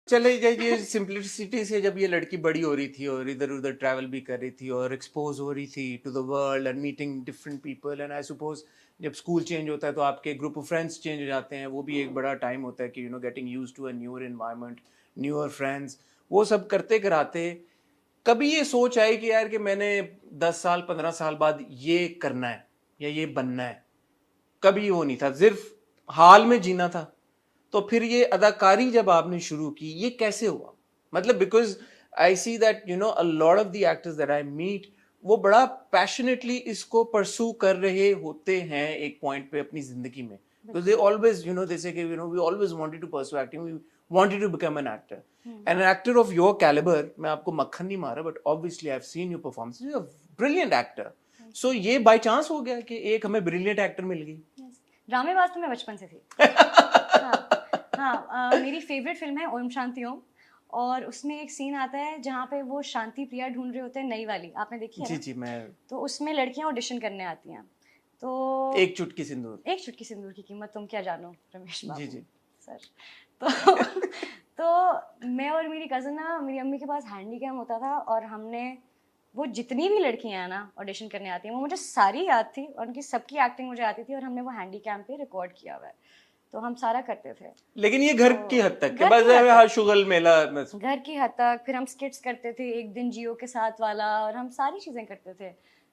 चले ये सिंपलिसिटी से जब ये लड़की बड़ी हो रही थी और इधर उधर ट्रैवल भी कर रही थी और एक्सपोज हो रही थी to the world and meeting different people, and I suppose जब स्कूल चेंज होता है तो आपके ग्रुप ऑफ फ्रेंड्स चेंज हो जाते हैं, वो भी एक बड़ा टाइम होता है कि getting used to a newer environment, newer friends, वो सब करते कराते कभी ये सोच आई कि यार कि मैंने 10 साल 15 साल बाद ये करना है या ये बनना है? कभी वो नहीं था, सिर्फ हाल में जीना था। तो फिर ये अदाकारी जब आपने शुरू की, ये कैसे हुआ? मतलब because I see that a lot of the actors that I meet, वो बड़ा पैशनेटली इसको परसू कर रहे होते हैं एक पॉइंट पे अपनी जिंदगी में, because they always they say we always wanted to pursue acting, we wanted to become an actor, and an actor of your caliber, मैं आपको मक्खन नहीं मारा, but obviously I've seen your performances, you're a brilliant actor. So ये by chance हो गया कि एक हमें ब्रिलियंट एक्टर मिल गई? ड्रामेबाज तो मैं बचपन से थी। हाँ, मेरी फेवरेट फिल्म है ओम शांति ओम, और उसमें एक सीन आता है जहाँ पे वो शांति प्रिया ढूंढ रहे होते हैं, नई वाली, आपने देखी है? जी मैं तो उसमें लड़कियां ऑडिशन करने आती हैं, तो एक चुटकी सिंदूर की कीमत तुम क्या जानो, रमेश बाबू जी सर। तो तो मैं और मेरी कज़न ना, मेरी अम्मी के पास हैंडी कैम होता था, और हमने वो जितनी भी लड़कियां हैं ना ऑडिशन करने आती हैं, वो मुझे सारी याद थी और उनकी सबकी एक्टिंग मुझे आती थी, और हमने वो हैंडी कैम पे रिकॉर्ड किया हुआ है, तो हम सारा करते थे। लेकिन ये घर की हद तक घर बस की हद तक। हाँ, शुगल मेला घर की हद तक। फिर हम स्किट्स करते थे, एक दिन जियो के साथ वाला, और हम सारी चीज़ें करते थे,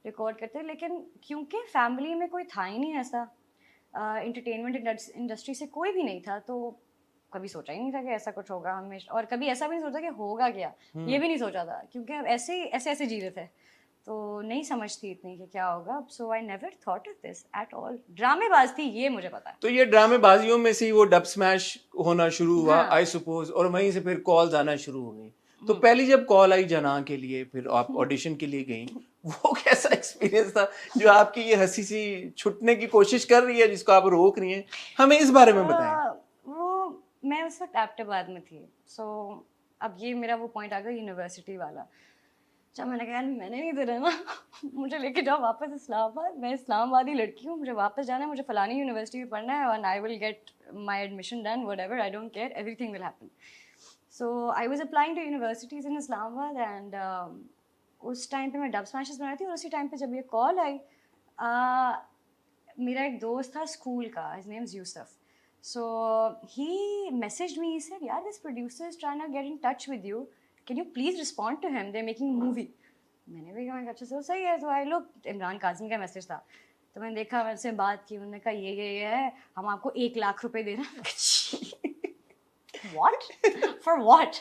रिकॉर्ड करते थे। लेकिन क्योंकि फैमिली में कोई था ही नहीं ऐसा, एंटरटेनमेंट इंडस्ट्री से कोई भी नहीं था, तो कभी सोचा ही नहीं था कि ऐसा कुछ होगा हमेशा, और कभी ऐसा भी नहीं सोचा कि होगा क्या, ये भी नहीं सोचा था, क्योंकि हम ऐसे ऐसे जी रहे थे, तो नहीं समझती इतनी कि क्या होगा। So I never thought of this at all. ड्रामेबाज थी ये मुझे पता है। तो ये ड्रामेबाजियों में से ही वो डब स्मैश होना शुरू हुआ, हाँ। आई सपोज, और वहीं से फिर कॉल्स आना शुरू हो गई। तो पहली जब कॉल आई जना के लिए, फिर आप ऑडिशन के लिए गई, वो कैसा एक्सपीरियंस था जो आपकी ये हंसी सी छुटने की कोशिश कर रही है जिसको आप रोक रही हैं? हमें इस बारे में बताएं। वो मैं उस वक्त एबटाबाद में थी, सो अब ये मेरा वो पॉइंट आ गया यूनिवर्सिटी वाला, जब मैंने कहा मैंने नहीं देना ना मुझे लेके जाओ वापस इस्लामाबाद, मैं इस्लामाबादी लड़की हूँ, मुझे वापस जाना है, मुझे फलानी यूनिवर्सिटी में पढ़ना है, and I will get my admission done, whatever, I don't care, everything will happen. So I was applying to universities in Islamabad, and उस टाइम पे मैं डब स्मैशेस बनाई थी, और उसी टाइम पे जब ये कॉल आई, मेरा एक दोस्त था स्कूल का, his name is Yusuf, so he messaged me, he said yaar this producer is trying to get in touch with you, can you please respond to him, they're making a movie। मैंने भी कहा अच्छा सो सही है, तो I look, Imran Kazim का message था, तो मैंने देखा, मैंने से बात की, उन्होंने कहा ये है, हम आपको 1 लाख रुपए दे रहे हैं। What for what?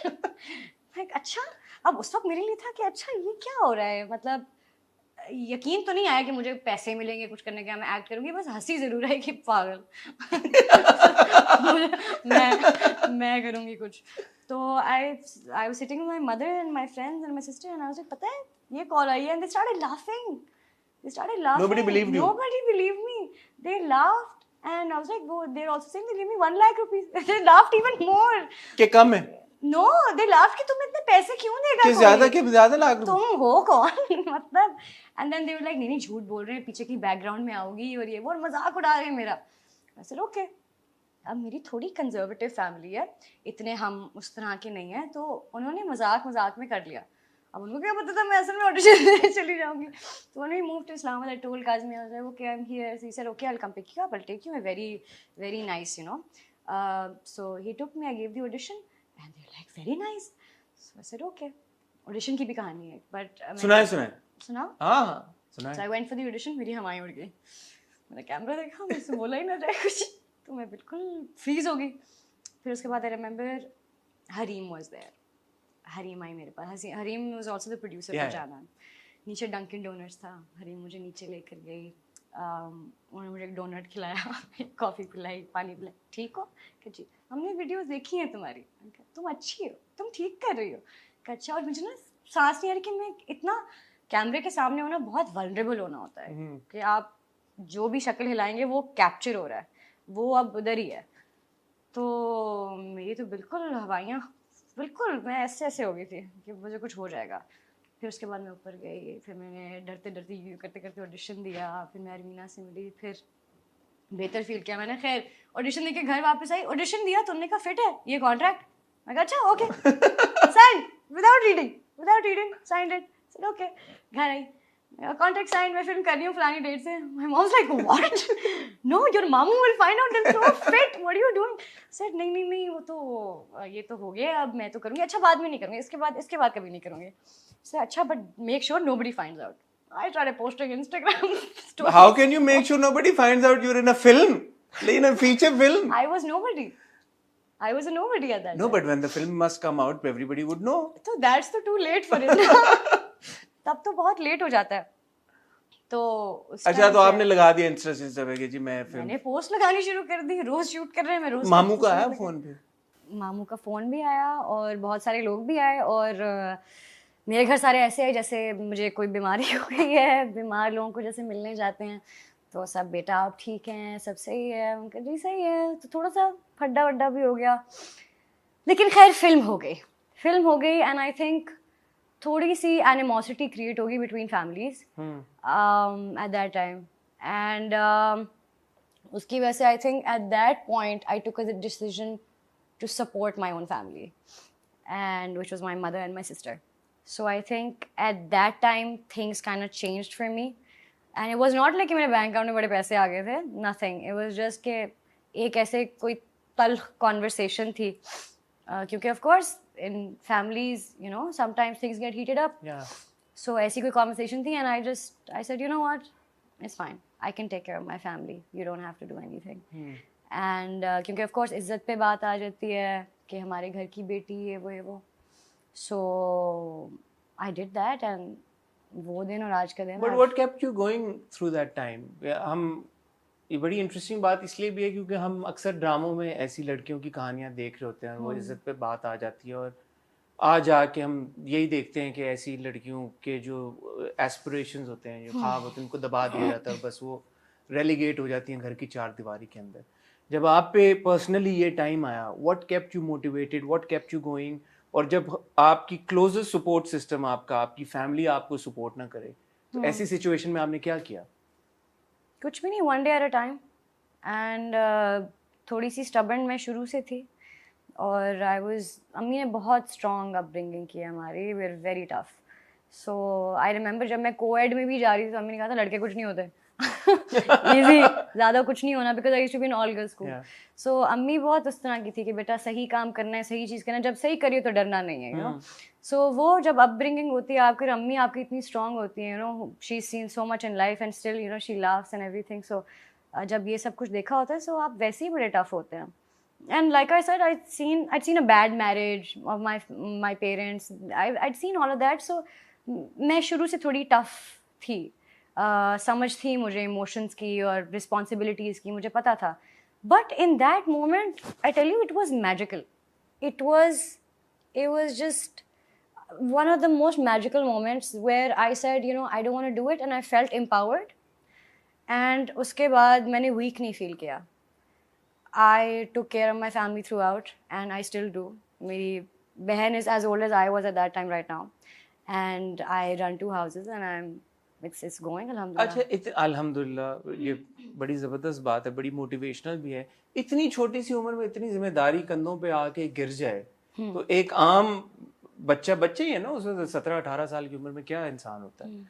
अच्छा, अब उस वक्त मेरे लिए था कि अच्छा ये क्या हो रहा है, मतलब यकीन तो नहीं आया कि मुझे पैसे मिलेंगे कुछ करने के, मैं एक्ट करूंगी, बस हंसी जरूर है कि पागल मैं करूंगी कुछ। तो I was sitting with my mother and my friends and my sister, and I was like पता है ये कॉल आई है, and they started laughing, Nobody believed you. nobody believed me, they laughed, and I was like they're also saying they give me 1 lakh rupees, they laughed even more कि कम है? No, दे laughed कि तुम इतने पैसे क्यों देगा, कि ज्यादा लाख रुपए? तुम हो कौन मतलब, and then they were like नहीं झूठ बोल रहे हैं, पीछे की बैकग्राउंड में आओगी और ये वो, और मजाक उड़ा रहे हैं मेरा। मैं सेड ओके, अब मेरी थोड़ी कंजर्वेटिव फैमिली है, इतने हम उस तरह के नहीं हैं, तो उन्होंने मजाक मजाक में कर लिया। अब उनको क्या पता था मैं असल में ऑडिशन देने चली जाऊंगी। तो उन्होंने move to Islamabad, I told Kazmi, I was like okay I am here, he said okay I will come pick you up, I will take you, very very nice you know. So he took me, I give the audition, and they're like very nice, so I said okay। audition की भी कहानी है, but सुनाओ हाँ सुनाओ। so I went for the audition, मेरी हवाएं उड़ गई, मैंने कैमरा देखा, मुझसे बोला ही ना जाए कुछ, तो मैं बिल्कुल फ्रीज हो गई। फिर उसके बाद I remember Hareem was there, Hareem आई मेरे पास, Hareem was also the producer for Jaana. नीचे डंकिन डोनट्स था, हरीम मुझे नीचे लेकर गई, उन्होंने मुझे एक डोनट खिलाया, कॉफ़ी पिलाई, पानी पिलाई, ठीक हो कि जी, हमने वीडियोस देखी हैं तुम्हारी, तुम अच्छी हो, तुम ठीक कर रही हो, अच्छा। और मुझे ना सांस नहीं आ रही कि मैं इतना कैमरे के सामने होना बहुत वल्नरेबल होना होता है, कि आप जो भी शक्ल हिलाएंगे वो कैप्चर हो रहा है, वो अब उधर ही है। तो मेरी तो बिल्कुल हवाइयाँ, बिल्कुल मैं ऐसे ऐसे हो गई थी कि मुझे कुछ हो जाएगा। फिर उसके बाद मैं ऊपर गई, फिर मैंने डरते डरते करते करते ऑडिशन दिया, फिर मैं अरमीना से मिली, फिर बेहतर फील किया मैंने। खैर ऑडिशन देके घर वापस आई, ऑडिशन दिया तो उन्होंने कहा फिट है ये कॉन्ट्रैक्ट, मैं कहा अच्छा okay sign without reading signed it said okay घर आई कॉन्ट्रैक्ट साइन मैं फिल्म कर रही हूँ फलानी डेट से my mom's like what no your मामू will find out then throw fit what are you doing said नहीं वो तो ये तो हो गया अब मैं तो करूँगी अच्छा बाद में नहीं करूँगी इसके बाद कभी नहीं करूँगी सर अच्छा but make sure nobody finds out I tried posting Instagram stories. How can you make sure nobody finds out you're in a film? In a feature film? I was nobody. I was a nobody at that No, time. but when the film must come out, everybody would know. So that's the too late for it. तब तो बहुत late हो जाता है. तो अच्छा तो आपने लगा दिया इंस्टा पे कि जी मैं फिल्म. मैंने पोस्ट लगानी शुरू कर दी रोज शूट कर रहे हैं मैं रोज. मामू का आया फोन पे? मामू का फोन भी आया और बहुत सारे लोग भी आए और मेरे घर सारे ऐसे हैं जैसे मुझे कोई बीमारी हो गई है बीमार लोगों को जैसे मिलने जाते हैं तो सब बेटा आप ठीक हैं सब सही है उनका जी सही है तो थोड़ा सा फड्डा वड्डा भी हो गया लेकिन खैर फिल्म हो गई एंड आई थिंक थोड़ी सी एनिमोसिटी क्रिएट होगी between families at that time and उसकी वजह से I think at that point I took a decision to support my own family and which was my mother and my sister. So I think at that time things kind of changed for me, and it was not like कि मेरे bank account में बड़े पैसे आ गए थे. Nothing. It was just कि एक ऐसे कोई तल conversation थी. क्योंकि of course in families you know sometimes things get heated up. Yeah. So ऐसी कोई conversation थी and I said you know what it's fine I can take care of my family you don't have to do anything. And क्योंकि of course इज्जत पे बात आ जाती है कि हमारे घर की बेटी है वो. So I did that and वो दिन और आज का दिन. But what kept you going through that time? हम ये बड़ी इंटरेस्टिंग बात इसलिए भी है क्योंकि हम अक्सर ड्रामों में ऐसी लड़कियों की कहानियां देख रहे होते हैं वो इज्जत पे बात आ जाती है और आ जाके हम यही देखते हैं कि ऐसी लड़कियों के जो एस्पिरेशंस होते हैं जो ख्वाब होते हैं उनको दबा दिया जाता है बस वो रेलीगेट हो जाती हैं घर की चार दीवारी के अंदर. जब आप पे पर्सनली ये टाइम आया what kept you motivated, what kept you going? और जब आपकी क्लोजेस्ट सपोर्ट सिस्टम आपकी फैमिली आपको सपोर्ट ना करे तो ऐसी सिचुएशन में आपने क्या किया? कुछ भी नहीं one day at a time and थोड़ी सी स्टबर्न मैं शुरू से थी और अम्मी ने बहुत स्ट्रॉन्ग अपब्रिंगिंग की है हमारी we are very tough. So I remember जब मैं कोएड में भी जा रही थी तो अम्मी ने कहा था लड़के कुछ नहीं होते इजी ज़्यादा कुछ नहीं होना because I used to be in all girls school. So अम्मी बहुत उस तरह की थी कि बेटा सही काम करना है सही चीज़ करना है जब सही करिए तो डरना नहीं है यू नो. सो वो जब अपब्रिंगिंग होती है आपकी अम्मी आपकी इतनी स्ट्रॉन्ग होती है you know she is seen so much in life and still you know she laughs and everything. So जब ये सब कुछ देखा होता है सो आप वैसे ही बड़े टफ होते हैं. And like I said, I'd seen a bad marriage of my parents. I'd seen all of that. So मैं शुरू से थोड़ी tough थी. समझ थी मुझे इमोशंस की और रिस्पॉन्सिबिलिटीज़ की मुझे पता था. But in that moment I tell you it was magical. It was just one of the most magical moments where I said, you know, I don't want to do it and I felt empowered. And उसके बाद मैंने weak नहीं feel किया. I took care of my family throughout and I still do. मेरी बहन is as old as I was at that time right now. And I run 2 houses and it's going alhamdulillah. अच्छा अल्हम्दुलिल्लाह ये बड़ी ज़बरदस्त बात है बड़ी मोटिवेशनल भी है. इतनी छोटी सी उम्र में इतनी जिम्मेदारी कंधों पे आके गिर जाए तो एक आम बच्चा ही है ना उसमें 17-18 साल की उम्र में क्या इंसान होता है.